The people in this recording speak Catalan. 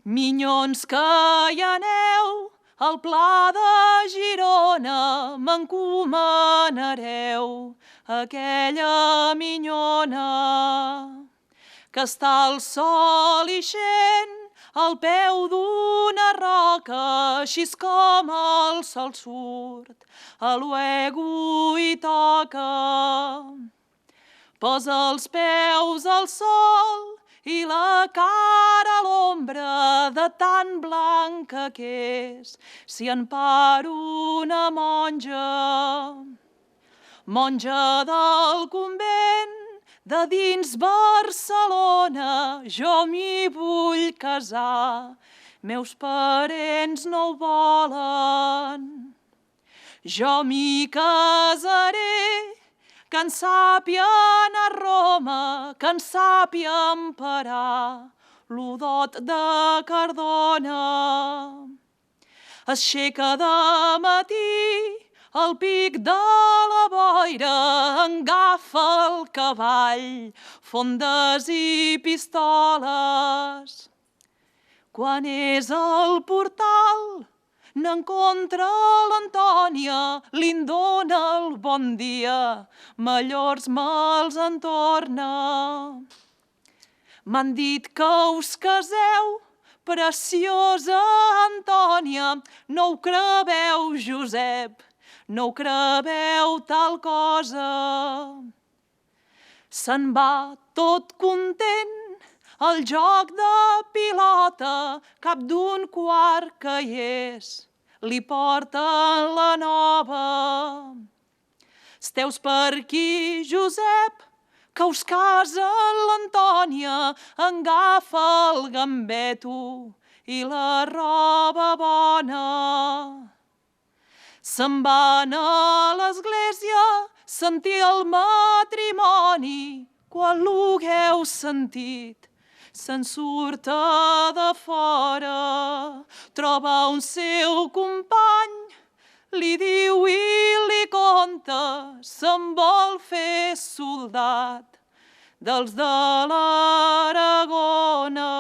Minyons que hi aneu, al pla de Girona m'encomanareu aquella minyona que està al sol ixent al peu d'una roca, així com el sol surt, a luego hi toca. Posa els peus al sol i la cara a l'ombra de tan blanca que és, si en paro una monja. Monja del convent de dins Barcelona, jo m'hi vull casar, meus parents no ho volen. Jo m'hi casaré, que en sàpia anar a Roma, que en sàpia emparar l'Udot de Cardona. Aixeca de matí al pic de la boira, agafa el cavall, fondes i pistoles. Quan és al portal, n'encontra l'Antònia, li'n dona el bon dia, millors me'ls entorna. M'han dit que us caseu, preciosa Antònia, no ho crebeu, Josep, no ho crebeu tal cosa. Se'n va tot content al joc de pilota, cap d'un quart que hi és, li porten la nova. Esteus per aquí, Josep, que us casa l'Antònia, agafa el gambeto i la roba bona. Se'n van a l'església, sentir el matrimoni, quan l'hagueu sentit, se'n surta de fora, troba un seu company, li diu i li conta, se'n vol fer soldat dels de l'Aragona.